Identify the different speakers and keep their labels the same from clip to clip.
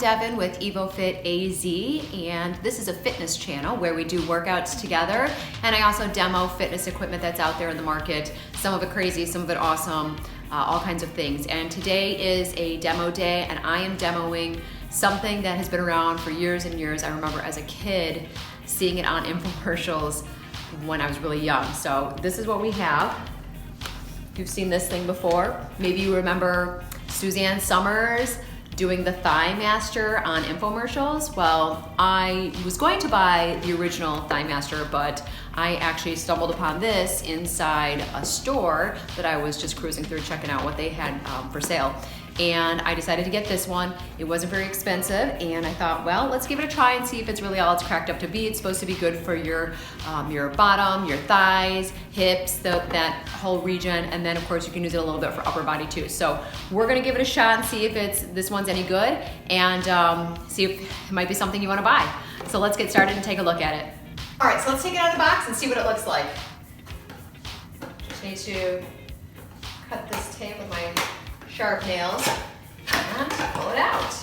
Speaker 1: Devin with EvoFit AZ, and this is a fitness channel where we do workouts together, and I also demo fitness equipment that's out there in the market, some of it crazy, some of it awesome, all kinds of things. And today is a demo day, and I am demoing something that has been around for years and years. I remember as a kid seeing it on infomercials when I was really young. So this is what we have. You've seen this thing before. Maybe you remember Suzanne Summers doing the Thighmaster on infomercials. Well, I was going to buy the original Thighmaster, but I actually stumbled upon this inside a store that I was just cruising through checking out what they had for sale. And I decided to get this one. It wasn't very expensive, and I thought, well, let's give it a try and see if it's really all it's cracked up to be. It's supposed to be good for your bottom, your thighs, hips, that whole region, and then of course you can use it a little bit for upper body too. So we're gonna give it a shot and see if this one's any good, and see if it might be something you wanna buy. So let's get started and take a look at it. All right, so let's take it out of the box and see what it looks like. Just need to cut this tape with my sharp nails and pull it out.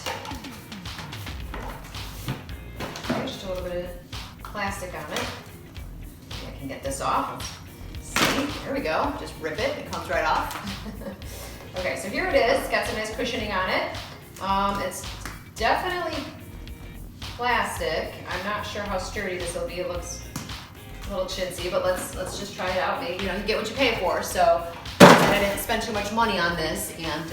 Speaker 1: Okay, just a little bit of plastic on it. Maybe I can get this off. See, there we go. Just rip it, it comes right off. Okay, so here it is. It's got some nice cushioning on it. It's definitely plastic. I'm not sure how sturdy this will be. It looks a little chintzy, but let's just try it out. Maybe you get what you pay for. So I didn't spend too much money on this, and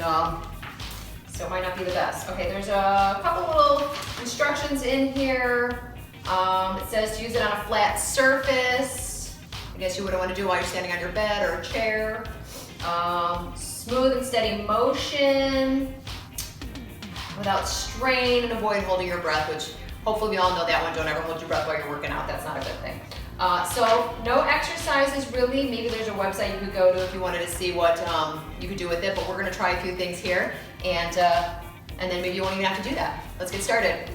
Speaker 1: so it might not be the best. Okay, there's a couple little instructions in here. It says to use it on a flat surface. I guess you wouldn't want to do while you're standing on your bed or a chair. Smooth and steady motion without strain, and avoid holding your breath, which hopefully we all know that one. Don't ever hold your breath while you're working out. That's not a good thing. So no exercises really. Maybe there's a website you could go to if you wanted to see what you could do with it, but we're gonna try a few things here, and then maybe you won't even have to do that. Let's get started.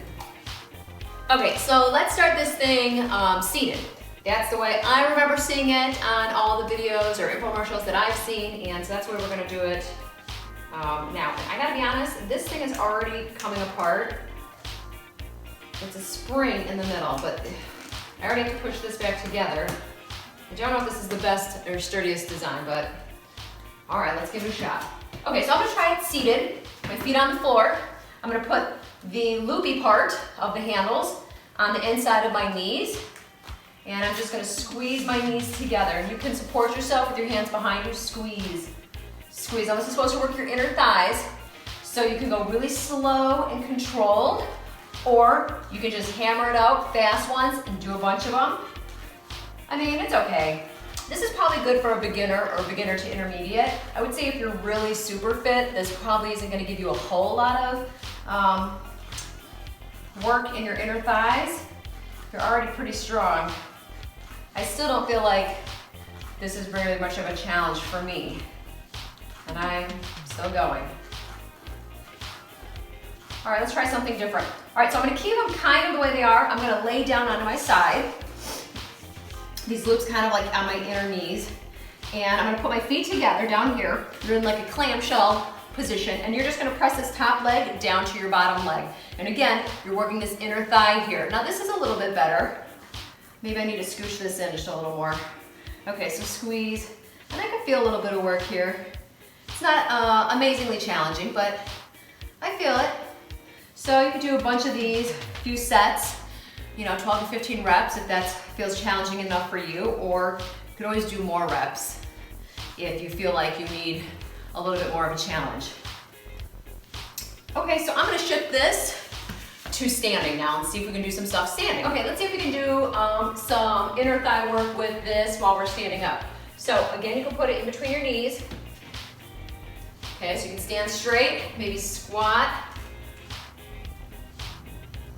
Speaker 1: Okay, so let's start this thing seated. That's the way I remember seeing it on all the videos or infomercials that I've seen, and so that's the way we're gonna do it now. I gotta be honest, this thing is already coming apart. It's a spring in the middle, but I already have to push this back together. I don't know if this is the best or sturdiest design, but all right, let's give it a shot. Okay, so I'm gonna try it seated, my feet on the floor. I'm gonna put the loopy part of the handles on the inside of my knees, and I'm just gonna squeeze my knees together. You can support yourself with your hands behind you, squeeze, squeeze. Now this is supposed to work your inner thighs, so you can go really slow and controlled, or you can just hammer it out fast once and do a bunch of them. I mean, it's okay. This is probably good for a beginner or beginner to intermediate. I would say if you're really super fit, this probably isn't gonna give you a whole lot of work in your inner thighs. You're already pretty strong. I still don't feel like this is very much of a challenge for me, and I'm still going. All right, let's try something different. All right, so I'm gonna keep them kind of the way they are. I'm gonna lay down onto my side. These loops kind of like on my inner knees. And I'm gonna put my feet together down here. You're in like a clamshell position, and you're just gonna press this top leg down to your bottom leg. And again, you're working this inner thigh here. Now this is a little bit better. Maybe I need to scooch this in just a little more. Okay, so squeeze, and I can feel a little bit of work here. It's not amazingly challenging, but I feel it. So you could do a bunch of these, a few sets, 12 to 15 reps if that feels challenging enough for you, or you could always do more reps if you feel like you need a little bit more of a challenge. Okay, so I'm gonna shift this to standing now and see if we can do some stuff standing. Okay, let's see if we can do some inner thigh work with this while we're standing up. So again, you can put it in between your knees. Okay, so you can stand straight, maybe squat.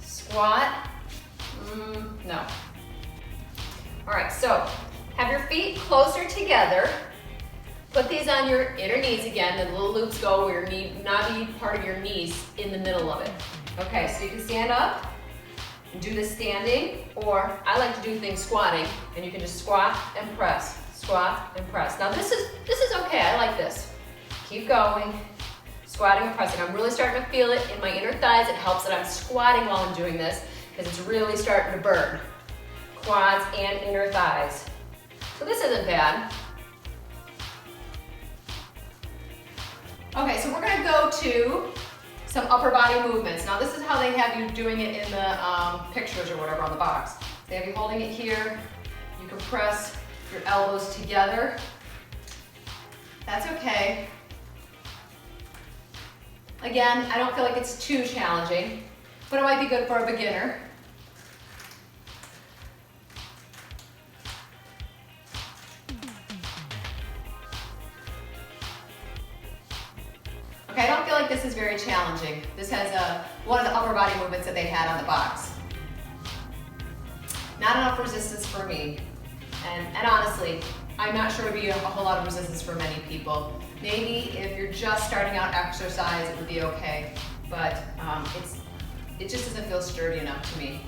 Speaker 1: Squat, no. All right, so have your feet closer together. Put these on your inner knees again. The little loops go where your knee, knobby part of your knees in the middle of it. Okay, so you can stand up and do this standing, or I like to do things squatting, and you can just squat and press, squat and press. Now this is okay, I like this. Keep going, squatting and pressing. I'm really starting to feel it in my inner thighs. It helps that I'm squatting while I'm doing this because it's really starting to burn. Quads and inner thighs. So this isn't bad. Okay, so we're gonna go to some upper body movements. Now this is how they have you doing it in the pictures or whatever on the box. They have you holding it here. You can press your elbows together. That's okay. Again, I don't feel like it's too challenging, but it might be good for a beginner. Okay, I don't feel like this is very challenging. This has one of the upper body movements that they had on the box. Not enough resistance for me. And honestly, I'm not sure it would be a whole lot of resistance for many people. Maybe if you're just starting out exercise, it would be okay, but it just doesn't feel sturdy enough to me.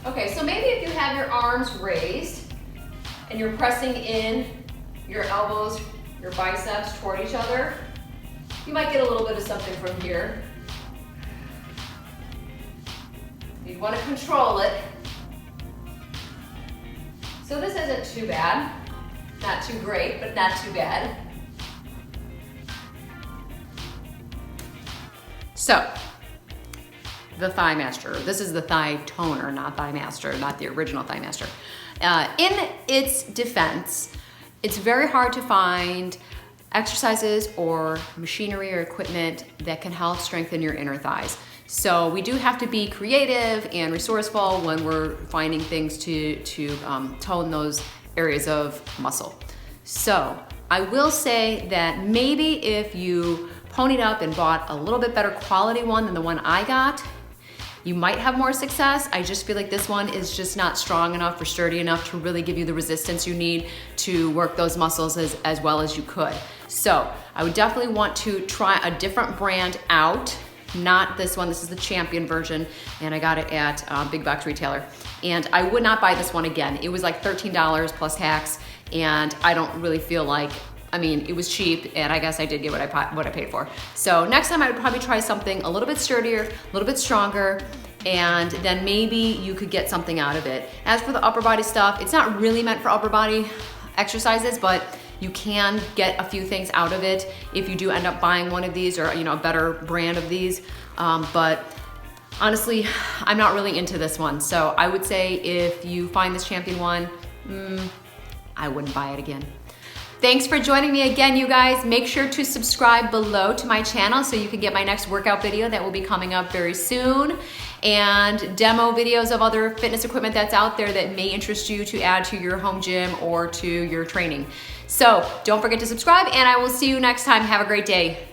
Speaker 1: Okay, so maybe if you have your arms raised and you're pressing in your elbows, your biceps toward each other, you might get a little bit of something from here. You want to control it. So this isn't too bad. Not too great, but not too bad. So, the Thighmaster. This is the thigh toner, not Thighmaster, not the original Thighmaster. In its defense, it's very hard to find exercises or machinery or equipment that can help strengthen your inner thighs. So we do have to be creative and resourceful when we're finding things to tone those areas of muscle. So I will say that maybe if you ponied up and bought a little bit better quality one than the one I got, you might have more success. I just feel like this one is just not strong enough or sturdy enough to really give you the resistance you need to work those muscles as well as you could. So I would definitely want to try a different brand out. Not this one, this is the Champion version, and I got it at Big Box Retailer. And I would not buy this one again. It was like $13 plus tax, and I don't really feel like, I mean, it was cheap, and I guess I did get what I paid for. So next time I would probably try something a little bit sturdier, a little bit stronger, and then maybe you could get something out of it. As for the upper body stuff, it's not really meant for upper body exercises, but you can get a few things out of it if you do end up buying one of these or a better brand of these. But honestly, I'm not really into this one. So I would say if you find this Champion one, I wouldn't buy it again. Thanks for joining me again, you guys. Make sure to subscribe below to my channel so you can get my next workout video that will be coming up very soon, and demo videos of other fitness equipment that's out there that may interest you to add to your home gym or to your training. So don't forget to subscribe, and I will see you next time. Have a great day.